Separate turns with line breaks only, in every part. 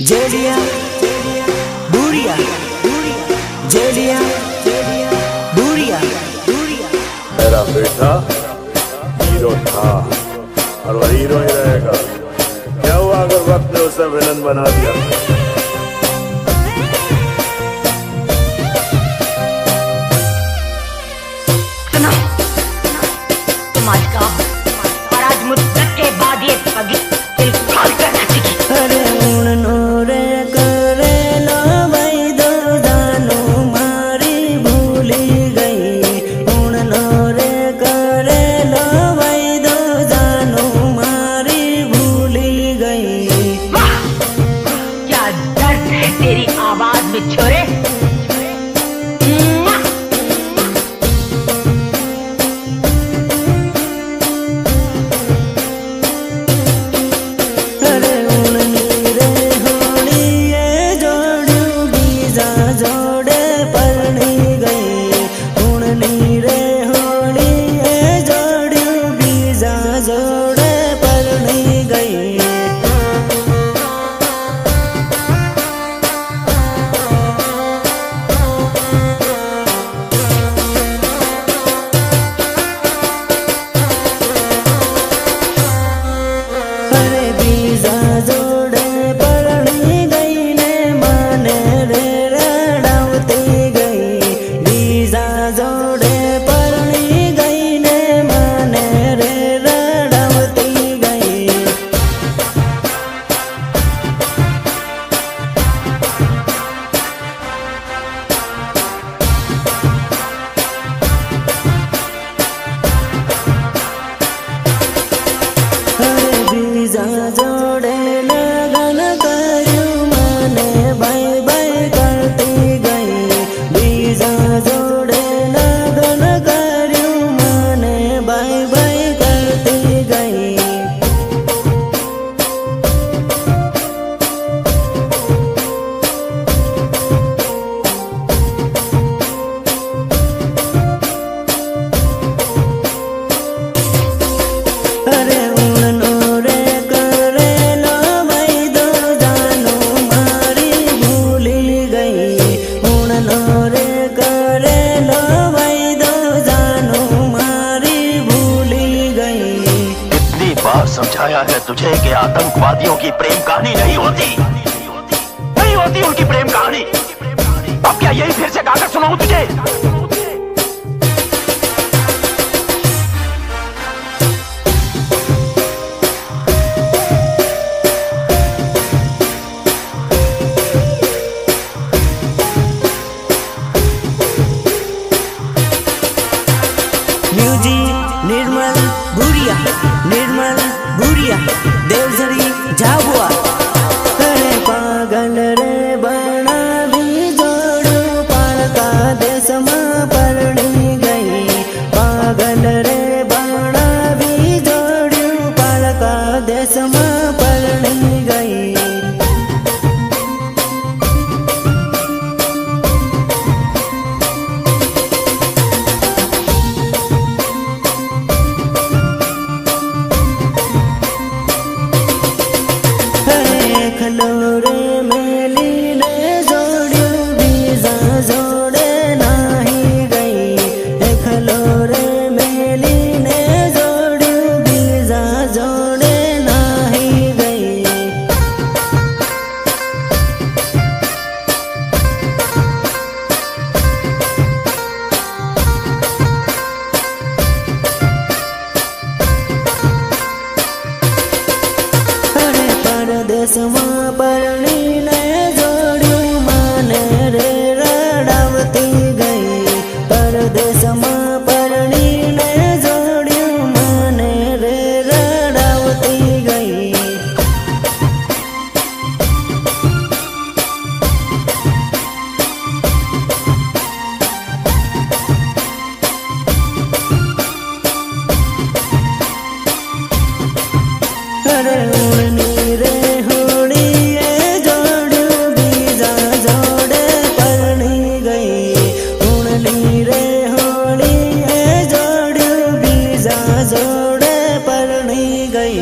जेलिया दूरिया जेलिया दूरिया
मेरा बेटा हीरो था और वह हीरो ही रहेगा। क्या हुआ अगर वक्त ने उसे विलन बना दिया?
तुम आज का और आज मुद्दत के बाद ये पगली दिल खोल कर नाचेगी।
अरे उड़नोरे करे लो भाई दो जानो मारी भूली गई। उड़नोरे करे लो भाई दो जानो मारी भूली गई।
वाह क्या दर्द है तेरी आवाज में छोरे।
अरे उड़नी रे होली ये जोड़ू बीजा जोड़े परनी गई। उड़नी रे होली ये जोड़ू बीजा जोड़े परनी गई। अरे बीजा जोड़े परनी गई ने माने रे रड़ावती गई। बीजा जोड़े परनी गई ने माने रे रड़ावती गई। अरे बीजा जोड़े लगन करू माने बाई बाई करती गई। बीजा जोड़े लगन करू माने बाई बाई करती गई। अरे उड़नोरे करे लो भाई दो जानो मारी भूली गई। उड़नोरे करे लो भाई दो जानो मारी भूली गई।
कितनी बार समझाया है तुझे कि आतंकवादियों की प्रेम कहानी नहीं होती, नहीं होती उनकी प्रेम कहानी। अब क्या यही फिर से गाकर सुनाऊं तुझे?
म्यूजिक निर्मल भूरिया देवझरी झाबुआ। अरे पागल रे बना भी जोड़ू पालका देश में परनी गई। पागल रे बना भी जोड़ू पालका देश में परनी गई। खलोरे मेली ने जोड़ू बीजा जोड़े नाही गई। खलोरे मेली ने जोड़ू बीजा जोड़े नाही गई। अरे परदेश में परनी ने जोड़ू माने रे रड़ावती गई। परदेश में परनी ने जोड़ू माने रे रड़ावती गई। अरे उड़नी रे होड़ी ये जोड़ू बीजा जोड़े परनी गई। उड़नी रे होड़ी ये जोड़ू बीजा जोड़े परनी गई।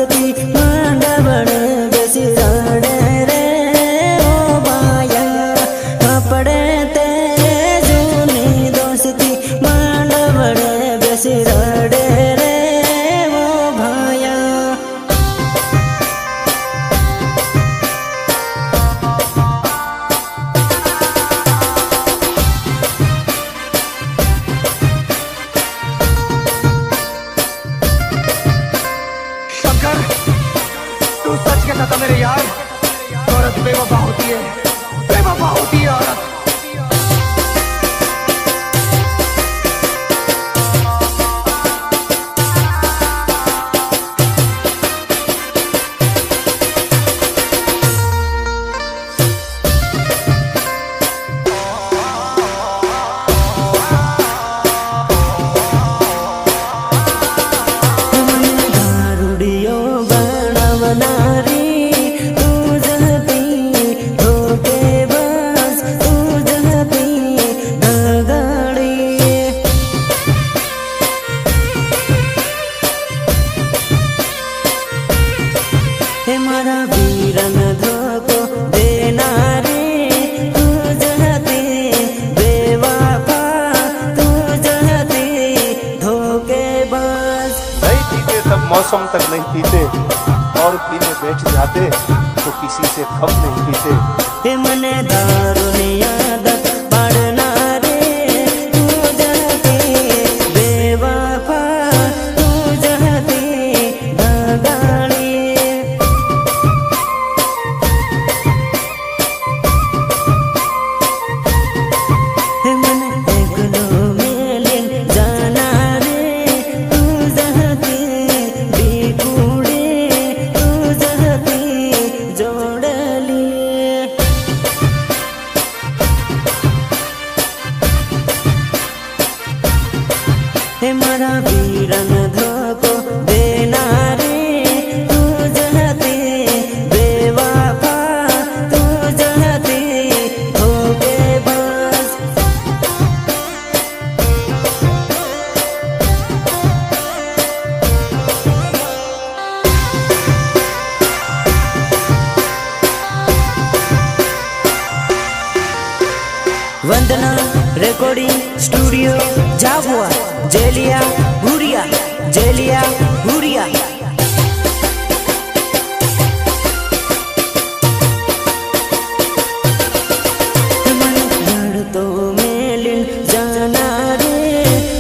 दोस्ती मांडवण बेसिराड़े रे ओ भाया कपड़े ते जूनी दोस्ती मांडवण बेसिराड़े रे ओ भाया।
शंकर, तू सच कहता था मेरे यार, औरत बेवफा होती है, बेवफा होती है औरत।
दारुडियो बनवनारी तू जहती धोखेबाज तू जहती दगाड़ी। हे मारा वीरन धोको देनारी तू जहती बेवफा तू जहती धोखेबाज।
नहीं पीते तब मौसम तक नहीं पीते और पीने बैठ जाते तो किसी से कम नहीं पीते।
हे मने दारुनी आदत पड़ना रे तू जहती बेवफा तू जहती दगाड़ी। हे मने एकलो मिलन जाना रे तू जहती बिकुड़ी तू जहती जोड़ली। हे मारा वीरन धोको देना रे तू जहती बेवफा तू जहती धोखेबाज। वंदना रिकॉर्डिंग स्टूडियो झाबुआ जेलिया भूरिया जेलिया भूरिया। तो मेलिन जाना रे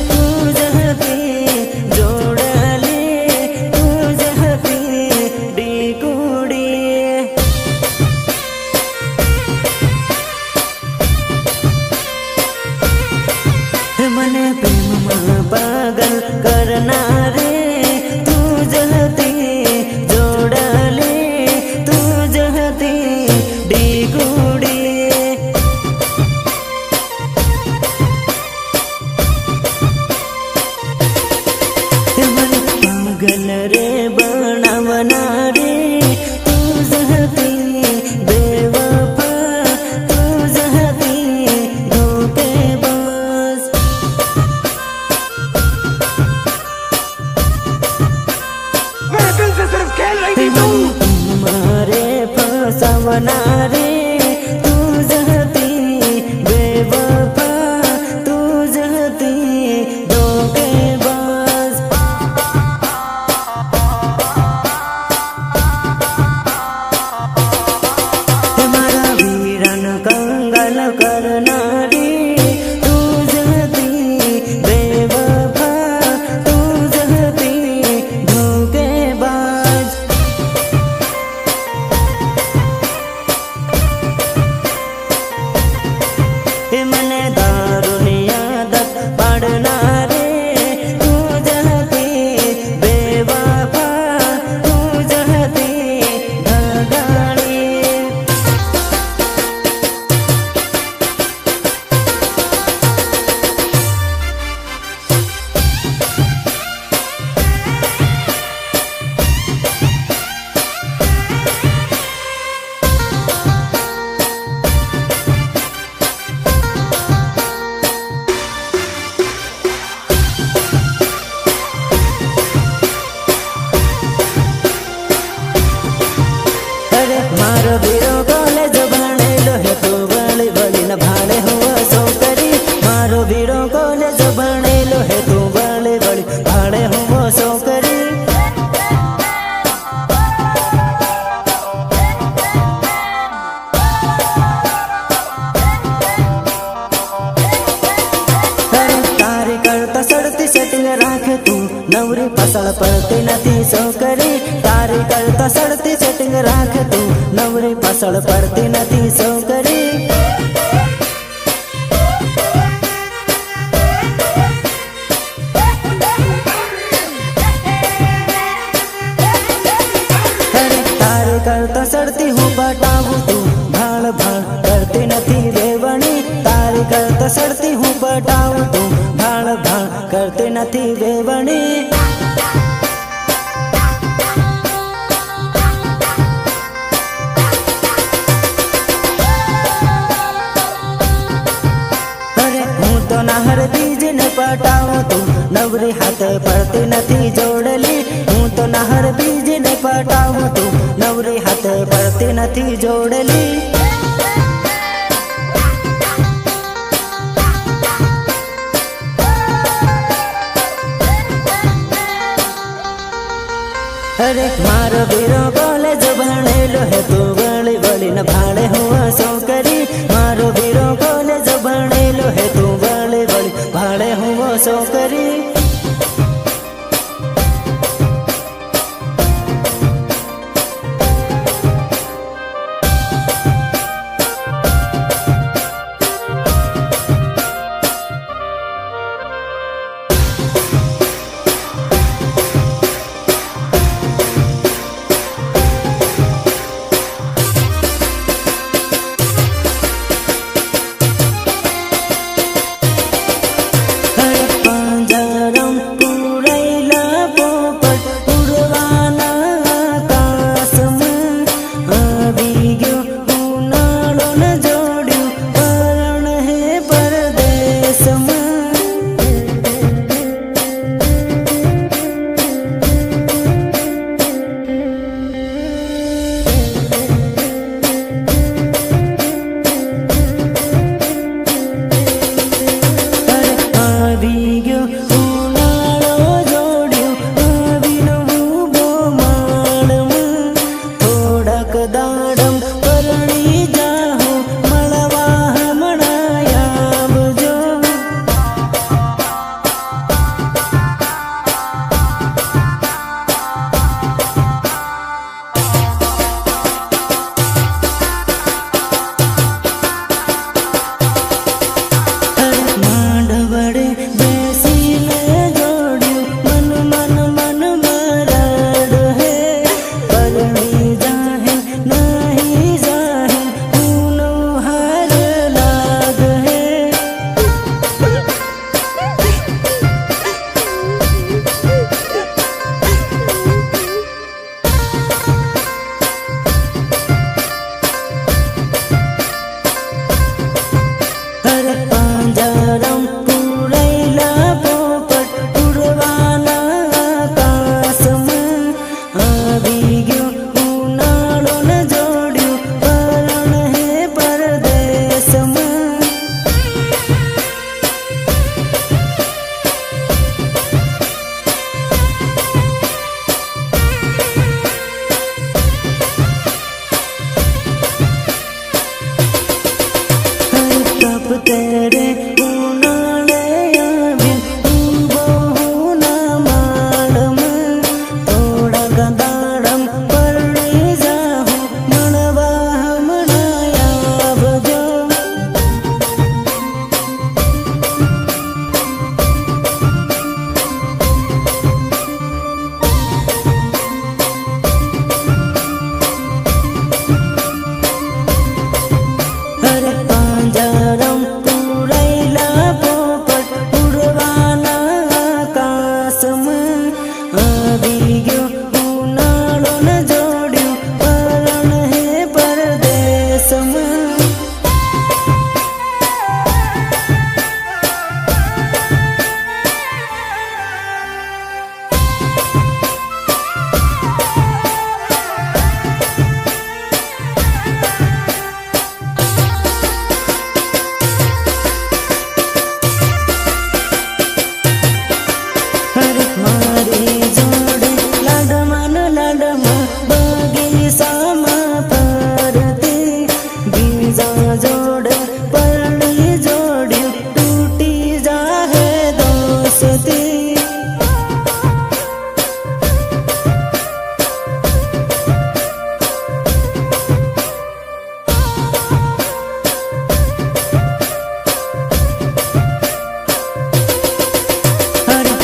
तू जहती जोड़ली तू जहती डिकुड़ी। मने प्रेम पागल करना रे तू जहती जोड़ली तू जहती डिकुड़ी। पागल रे बनवना रे तू जहती बेवफा तू जहती धोखेबाज।
मेरे दिल से सिर्फ खेल रही थी तू।
मारे फसवना रे तू जहती बेवफा तू जहती धोखेबाज। પાછળ પડતી નથી છોકરી તારી કરતા સડતી સેટિંગ રાખ તું નવરી પાછળ પડતી નથી છોકરી તારી કરતા સડતી હું બતાવું તું ભાળ ભાળ કરતી નથી વેવણી તારી કરતા સડતી હું બતાવું તું ભાળ ભાળ કરતી નથી વેવણી હું તો નાહર બીજને પટાવું તું નવરી હાથે પડતી નથી જોડેલી હું તો નાહર બીજને પટાવું તું નવરી હાથે પડતી નથી જોડેલી અરે મારો વીરો કોલેજ ભણેલો હે તું વળી વળીને ભાડે હું છોકરી મારો વીરો કોલેજ ભણેલો હે તું વળી વળી ભાડે હું છોકરી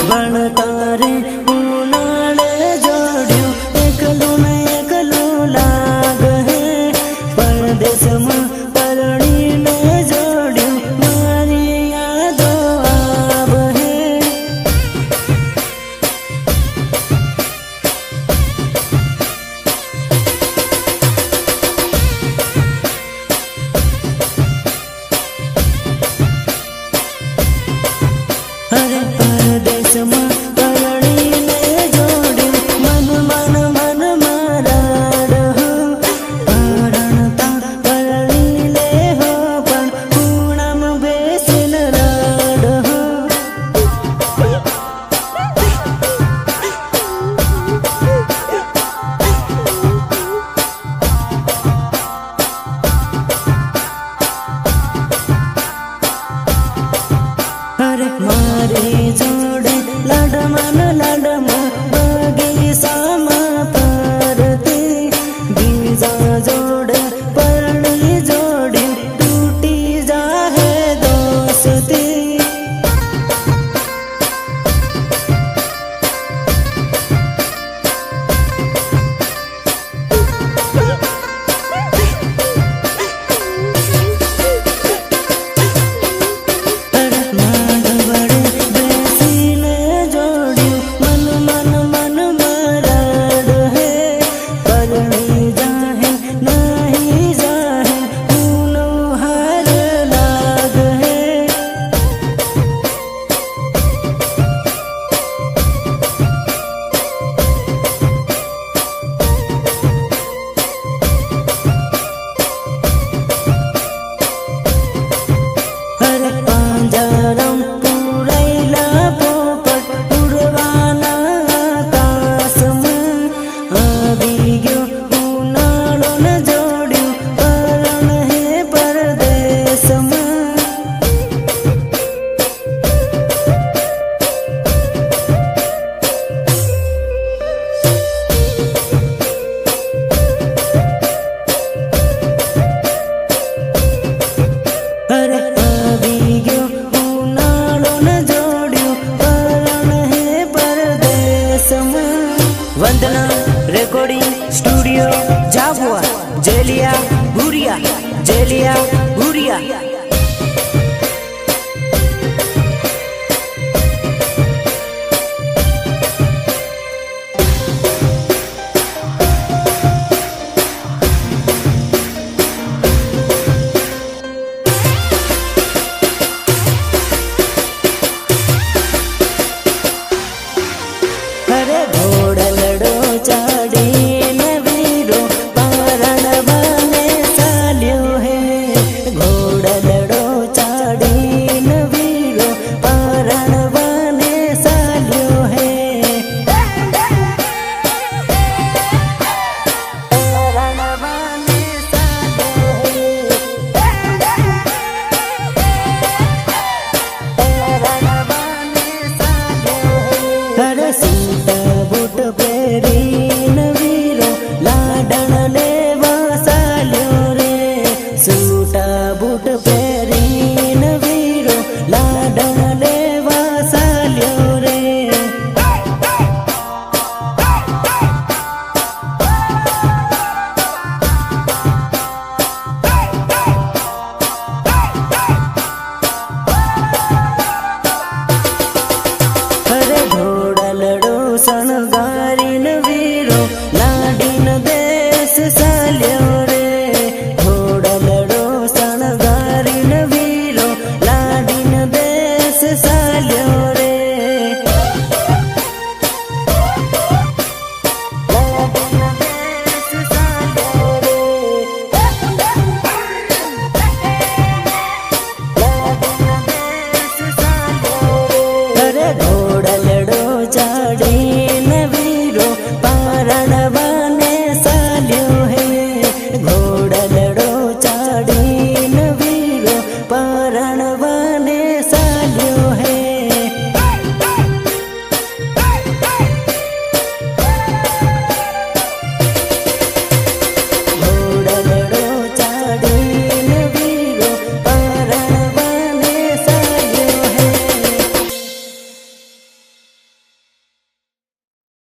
भणतारे उनाळे जोड्યું એકલું ને એકલું લાગ હે પરદેશમાં પરણીને જોડ્યું મારી યાદો આવ હે અરે પરદેશમાં પરણીને જોડ્યું મન મન મન મારા પરણતા પરણી લે હો પણ ખૂણામાં બેસીને રડ હો અરે મારી જોડે લાડમાં બગીચામાં પરતી બીજા જોડે પરણી જોડ્યું તૂટી જાહે દોસ્તી બેસીને જોડ્યું મન મન મરડ હે પરણી જાહે નહીં જાહે ઊનો હાર લાગ હે અરે પાંજરામ પૂરાયેલા પોપટ ઉડવાના આકાશમાં આવી ગયો ઉનાળો ને જોડ્યું પરણ હે પરદેશમાં અરે આવી ગયો ઉનાળો ને જોડ્યું પરણ હે પરદેશમાં વંદના રેકોર્ડિંગ સ્ટુડિયો જાગુઆર જેલિયા ભુરિયા અરે ઘોડલડો ચાડીને વીરો પરણવાને ચાલ્યો હે ઘોડલડો ચાડીને વીરો પરણવાને ચાલ્યો હે પરણવાને ચાલ્યો હે પરણવાને ચાલ્યો હે અરે